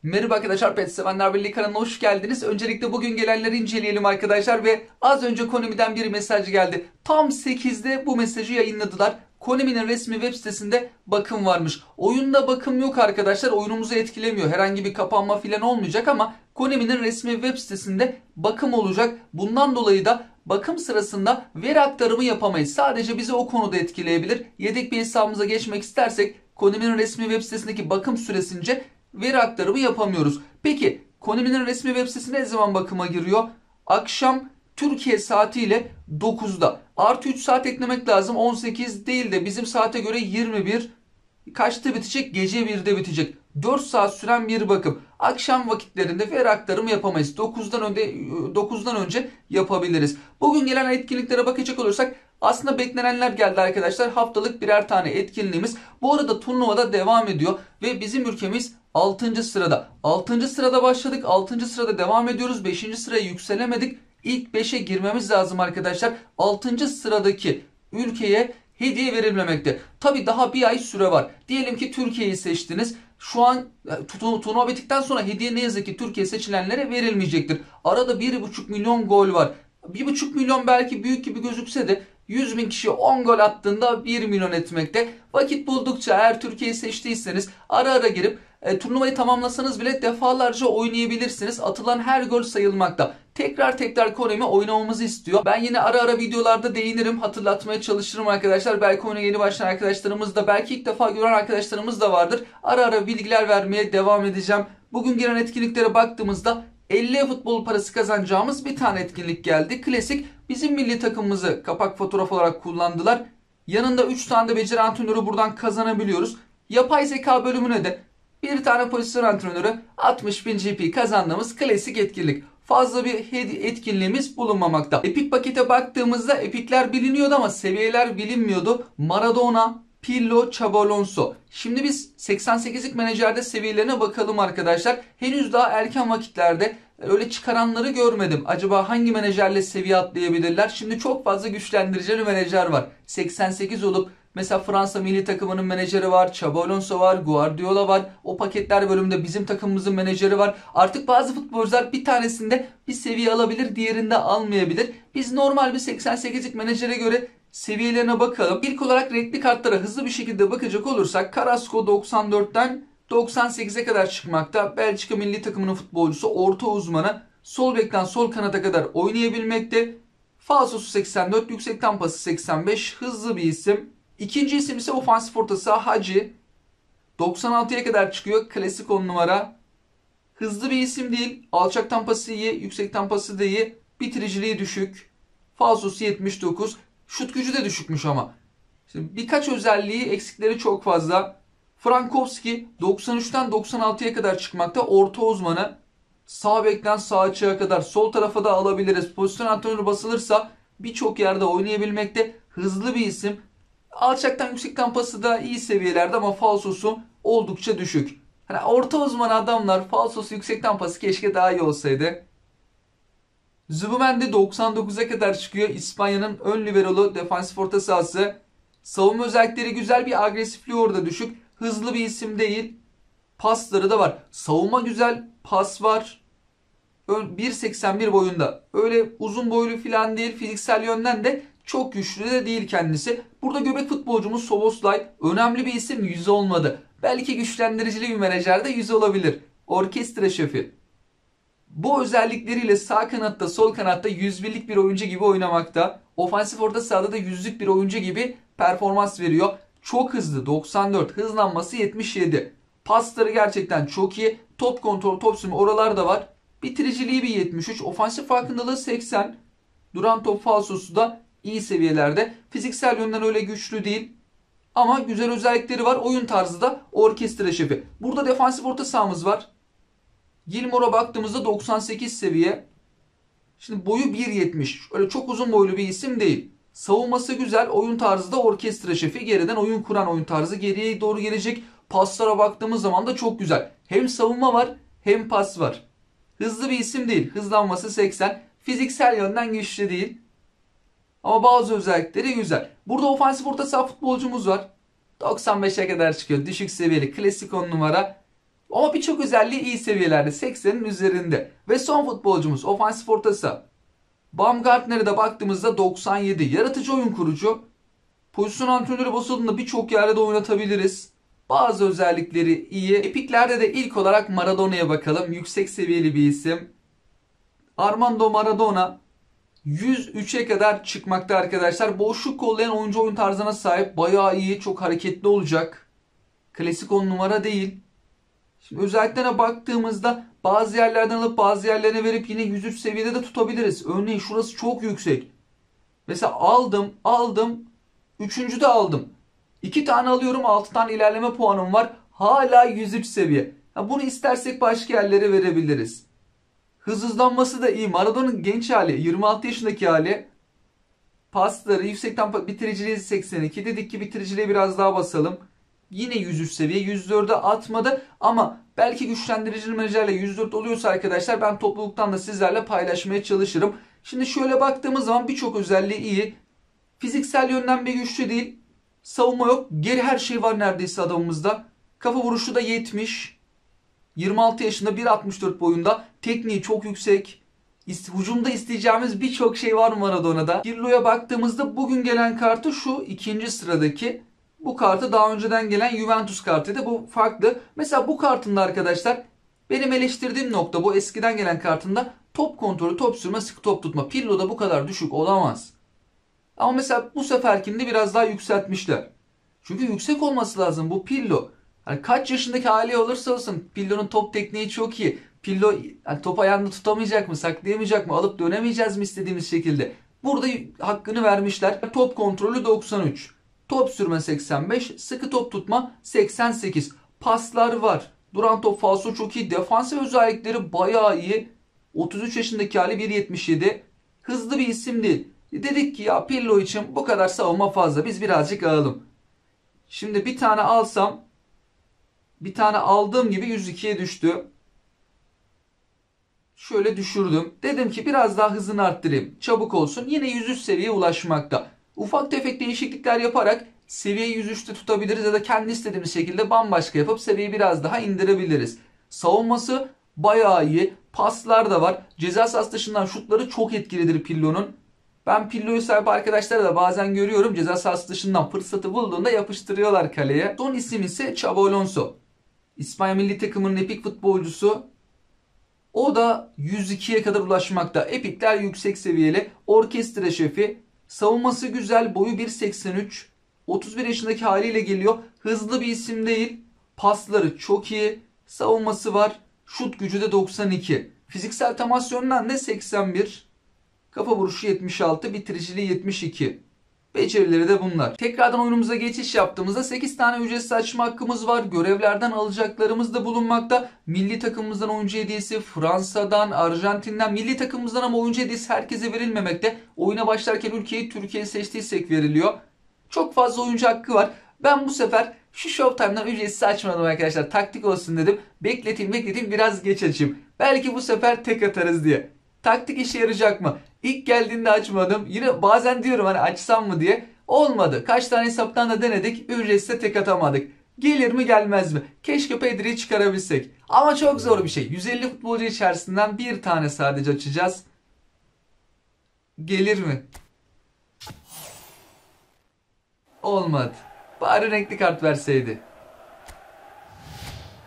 Merhaba arkadaşlar, Pet Sevenler Birliği kanalına hoş geldiniz. Öncelikle bugün gelenleri inceleyelim arkadaşlar ve az önce Konami'den bir mesaj geldi. Tam 8'de bu mesajı yayınladılar. Konami'nin resmi web sitesinde bakım varmış. Oyunda bakım yok arkadaşlar. Oyunumuzu etkilemiyor. Herhangi bir kapanma falan olmayacak ama Konami'nin resmi web sitesinde bakım olacak. Bundan dolayı da bakım sırasında veri aktarımı yapamayız. Sadece bizi o konuda etkileyebilir. Yedek bir hesabımıza geçmek istersek Konami'nin resmi web sitesindeki bakım süresince veri aktarımı yapamıyoruz. Peki Konami'nin resmi web sitesi ne zaman bakıma giriyor? Akşam Türkiye saatiyle 9'da. Artı 3 saat eklemek lazım. 18 değil de bizim saate göre 21. Kaçta bitecek? Gece 1'de bitecek. 4 saat süren bir bakım. Akşam vakitlerinde veri aktarımı yapamayız. 9'dan önce yapabiliriz. Bugün gelen etkinliklere bakacak olursak aslında beklenenler geldi arkadaşlar. Haftalık birer tane etkinliğimiz. Bu arada turnuvada devam ediyor ve bizim ülkemiz 6. sırada. 6. sırada başladık. 6. sırada devam ediyoruz. 5. sıraya yükselemedik. İlk 5'e girmemiz lazım arkadaşlar. 6. sıradaki ülkeye hediye verilmemekte. Tabi daha bir ay süre var. Diyelim ki Türkiye'yi seçtiniz. Şu an turnuva bittikten sonra hediye ne yazık ki Türkiye seçilenlere verilmeyecektir. Arada 1,5 milyon gol var. 1,5 milyon belki büyük gibi gözükse de 100 bin kişi 10 gol attığında 1 milyon etmekte. Vakit buldukça eğer Türkiye'yi seçtiyseniz ara ara girip turnuvayı tamamlasanız bile defalarca oynayabilirsiniz. Atılan her gol sayılmakta. Tekrar tekrar Konami oynamamızı istiyor. Ben yine ara ara videolarda değinirim. Hatırlatmaya çalışırım arkadaşlar. Belki oyuna yeni başlayan arkadaşlarımız da, belki ilk defa gören arkadaşlarımız da vardır. Ara ara bilgiler vermeye devam edeceğim. Bugün gelen etkinliklere baktığımızda 50 futbol parası kazanacağımız bir tane etkinlik geldi. Klasik, bizim milli takımımızı kapak fotoğraf olarak kullandılar. Yanında 3 tane de beceri antrenörü buradan kazanabiliyoruz. Yapay zeka bölümüne de bir tane pozisyon antrenörü 60.000 GP kazandığımız klasik etkinlik. Fazla bir etkinliğimiz bulunmamakta. Epic pakete baktığımızda epikler biliniyordu ama seviyeler bilinmiyordu. Maradona, Pirlo, Xabi Alonso. Şimdi biz 88'lik menajerde seviyelerine bakalım arkadaşlar. Henüz daha erken vakitlerde öyle çıkaranları görmedim. Acaba hangi menajerle seviye atlayabilirler? Şimdi çok fazla güçlendiricili menajer var. 88 olup mesela Fransa milli takımının menajeri var, Xabi Alonso var, Guardiola var. O paketler bölümünde bizim takımımızın menajeri var. Artık bazı futbolcular bir tanesinde bir seviye alabilir, diğerinde almayabilir. Biz normal bir 88'lik menajere göre seviyelerine bakalım. İlk olarak renkli kartlara hızlı bir şekilde bakacak olursak Carrasco 94'ten 98'e kadar çıkmakta. Belçika milli takımının futbolcusu, orta uzmanı, sol bekten sol kanata kadar oynayabilmekte. Falsosu 84, yüksek tampası 85, hızlı bir isim. İkinci isim ise ofansif orta saha Hacı. 96'ya kadar çıkıyor. Klasik 10 numara. Hızlı bir isim değil. Alçak tampası iyi. Yüksek tampası da iyi. Bitiriciliği düşük. Falsosu 79. Şut gücü de düşükmüş ama. Şimdi birkaç özelliği, eksikleri çok fazla. Frankowski 93'ten 96'ya kadar çıkmakta. Orta uzmanı. Sağ bekten sağ açığa kadar. Sol tarafa da alabiliriz. Pozisyon antrenörü basılırsa birçok yerde oynayabilmekte. Hızlı bir isim. Alçaktan yüksekten pası da iyi seviyelerde ama falsosu oldukça düşük. Hani orta uzman adamlar, falsosu yüksekten pası keşke daha iyi olsaydı. Zubimendi 99'a kadar çıkıyor. İspanya'nın ön liberolu defansif orta sahası. Savunma özellikleri güzel, bir agresifliği orada düşük. Hızlı bir isim değil. Pasları da var. Savunma güzel, pas var. 1.81 boyunda. Öyle uzun boylu falan değil. Fiziksel yönden de çok güçlü de değil kendisi. Burada göbek futbolcumuz Soboslay. Önemli bir isim, yüzü olmadı. Belki güçlendiricili bir menajerde yüzü olabilir. Orkestra şefi. Bu özellikleriyle sağ kanatta sol kanatta 101'lik bir oyuncu gibi oynamakta. Ofansif orta sahada da 100'lük bir oyuncu gibi performans veriyor. Çok hızlı 94, hızlanması 77. Pasları gerçekten çok iyi. Top kontrol, top sürme oralarda var. Bitiriciliği bir 73. Ofansif farkındalığı 80. Duran top falsosu da iyi seviyelerde. Fiziksel yönden öyle güçlü değil. Ama güzel özellikleri var. Oyun tarzı da orkestra şefi. Burada defansif orta sahamız var. Gilmore'a baktığımızda 98 seviye. Şimdi boyu 1.70. Öyle çok uzun boylu bir isim değil. Savunması güzel. Oyun tarzı da orkestra şefi. Geriden oyun kuran oyun tarzı. Geriye doğru gelecek. Paslara baktığımız zaman da çok güzel. Hem savunma var hem pas var. Hızlı bir isim değil. Hızlanması 80. Fiziksel yönden güçlü değil. Ama bazı özellikleri güzel. Burada ofansif orta saha futbolcumuz var. 95'e kadar çıkıyor. Düşük seviyeli. Klasik 10 numara. Ama birçok özelliği iyi seviyelerde, 80'in üzerinde. Ve son futbolcumuz ofansif orta saha. Baumgartner'e de baktığımızda 97. Yaratıcı oyun kurucu. Pozisyon antrenörü basıldığında birçok yerde de oynatabiliriz. Bazı özellikleri iyi. Epiklerde de ilk olarak Maradona'ya bakalım. Yüksek seviyeli bir isim. Armando Maradona 103'e kadar çıkmakta arkadaşlar. Boşluk kollayan oyuncu oyun tarzına sahip. Bayağı iyi, çok hareketli olacak. Klasik 10 numara değil. Şimdi özelliklerine baktığımızda bazı yerlerden alıp bazı yerlerine verip yine 103 seviyede de tutabiliriz. Örneğin şurası çok yüksek. Mesela aldım. Üçüncü de aldım. 2 tane alıyorum, 6 tane ilerleme puanım var. Hala 103 seviye. Bunu istersek başka yerlere verebiliriz. Hızlanması da iyi. Maradona'nın genç hali, 26 yaşındaki hali. Pasları, yüksekten bitiriciliği 82. Dedik ki bitiriciliğe biraz daha basalım. Yine 103 seviye. 104'e atmadı ama belki güçlendiricili menajerle 104 oluyorsa arkadaşlar ben topluluktan da sizlerle paylaşmaya çalışırım. Şimdi şöyle baktığımız zaman birçok özelliği iyi. Fiziksel yönden bir güçlü değil. Savunma yok. Geri her şey var neredeyse adamımızda. Kafa vuruşu da 70. 26 yaşında, 1.64 boyunda. Tekniği çok yüksek. Hücumda isteyeceğimiz birçok şey var Maradona'da. Pirlo'ya baktığımızda bugün gelen kartı şu ikinci sıradaki. Bu kartı daha önceden gelen Juventus kartıydı. Bu farklı. Mesela bu kartında arkadaşlar benim eleştirdiğim nokta, bu eskiden gelen kartında top kontrolü, top sürme, sıkı top tutma. Pirlo'da bu kadar düşük olamaz. Ama mesela bu seferkinde biraz daha yükseltmişler. Çünkü yüksek olması lazım bu Pirlo. Hani kaç yaşındaki hali olursa olsun Pirlo'nun top tekniği çok iyi. Pirlo hani top ayağında tutamayacak mı, saklayamayacak mı, alıp dönemeyeceğiz mi istediğimiz şekilde. Burada hakkını vermişler. Top kontrolü 93. Top sürme 85. Sıkı top tutma 88. Paslar var. Duran top falso çok iyi. Defansif özellikleri bayağı iyi. 33 yaşındaki hali 1.77. Hızlı bir isim değil. Dedik ki ya Pirlo için bu kadar savunma fazla. Biz birazcık alalım. Şimdi bir tane alsam, bir tane aldığım gibi 102'ye düştü. Şöyle düşürdüm. Dedim ki biraz daha hızını arttırayım. Çabuk olsun. Yine 103 seviyeye ulaşmakta. Ufak tefek değişiklikler yaparak seviyeyi 103'te tutabiliriz ya da kendi istediğimiz şekilde bambaşka yapıp seviyeyi biraz daha indirebiliriz. Savunması bayağı iyi. Paslar da var. Ceza sahası dışından şutları çok etkilidir Pirlo'nun. Ben Pirlo'yu sahip arkadaşlara da bazen görüyorum. Ceza sahası dışından fırsatı bulduğunda yapıştırıyorlar kaleye. Son isim ise Xabi Alonso. İspanya milli takımının epik futbolcusu. O da 102'ye kadar ulaşmakta. Epikler yüksek seviyeli. Orkestra şefi. Savunması güzel. Boyu 1.83. 31 yaşındaki haliyle geliyor. Hızlı bir isim değil. Pasları çok iyi. Savunması var. Şut gücü de 92. Fiziksel temas yönünden de 81. Kafa vuruşu 76. Bitiriciliği 72. Becerileri de bunlar. Tekrardan oyunumuza geçiş yaptığımızda 8 tane ücretsiz açma hakkımız var. Görevlerden alacaklarımız da bulunmakta. Milli takımımızdan oyuncu hediyesi, Fransa'dan, Arjantin'den, milli takımımızdan ama oyuncu hediyesi herkese verilmemekte. Oyuna başlarken ülkeyi Türkiye seçtiysek veriliyor. Çok fazla oyuncu hakkı var. Ben bu sefer şu Showtime'dan ücretsiz açmadım arkadaşlar. Taktik olsun dedim. Bekleteyim biraz geç açayım. Belki bu sefer tek atarız diye. Taktik işe yarayacak mı? İlk geldiğinde açmadım. Yine bazen diyorum hani açsam mı diye. Olmadı. Kaç tane hesaptan da denedik. Ücretsiz tek atamadık. Gelir mi gelmez mi? Keşke Pedri'yi çıkarabilsek. Ama çok zor bir şey. 150 futbolcu içerisinden bir tane sadece açacağız. Gelir mi? Olmadı. Bari renkli kart verseydi.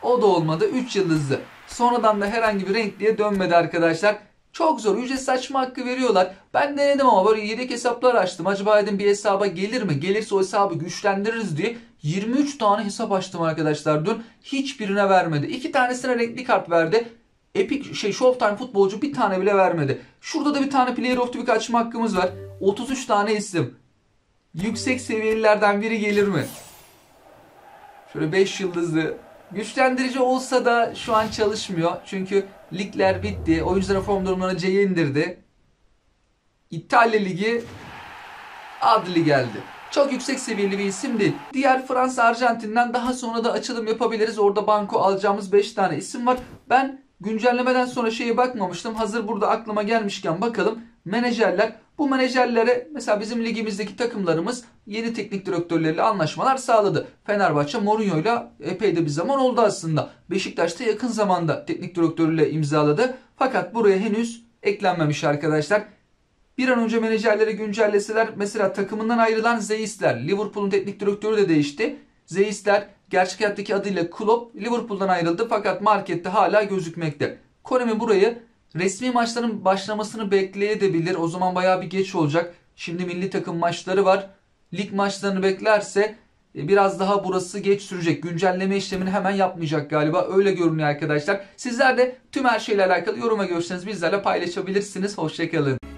O da olmadı. 3 yıldızlı. Sonradan da herhangi bir renkliye dönmedi arkadaşlar. Çok zor. Ücretsiz açma hakkı veriyorlar. Ben denedim ama böyle yedek hesaplar açtım. Acaba dedim bir hesaba gelir mi? Gelirse o hesabı güçlendiririz diye 23 tane hesap açtım arkadaşlar dün. Hiçbirine vermedi. 2 tanesine renkli kart verdi. Epic Showtime futbolcu bir tane bile vermedi. Şurada da bir tane Player of the Week açma hakkımız var. 33 tane isim. Yüksek seviyelilerden biri gelir mi? Şöyle 5 yıldızlı. Güçlendirici olsa da şu an çalışmıyor. Çünkü ligler bitti. Oyuncuların form durumlarını C'ye indirdi. İtalya Ligi adlı geldi. Çok yüksek seviyeli bir isim değil. Diğer Fransa, Arjantin'den daha sonra da açılım yapabiliriz. Orada banko alacağımız 5 tane isim var. Ben güncellemeden sonra şeye bakmamıştım. Hazır burada aklıma gelmişken bakalım. menajerler. Bu menajerlere mesela bizim ligimizdeki takımlarımız yeni teknik direktörleriyle anlaşmalar sağladı. Fenerbahçe Mourinho'yla epey de bir zaman oldu aslında. Beşiktaş'ta yakın zamanda teknik direktörüyle imzaladı. Fakat buraya henüz eklenmemiş arkadaşlar. Bir an önce menajerleri güncelleseler, mesela takımından ayrılan Zeissler, Liverpool'un teknik direktörü de değişti. Zeissler gerçek hayattaki adıyla Klopp Liverpool'dan ayrıldı fakat markette hala gözükmekte. Konami burayı resmi maçların başlamasını bekleyebilir. O zaman bayağı bir geç olacak. Şimdi milli takım maçları var. Lig maçlarını beklerse biraz daha burası geç sürecek. Güncelleme işlemini hemen yapmayacak galiba. Öyle görünüyor arkadaşlar. Sizler de tüm her şeyle alakalı yorum ve görüşlerinizi bizlerle paylaşabilirsiniz. Hoşçakalın.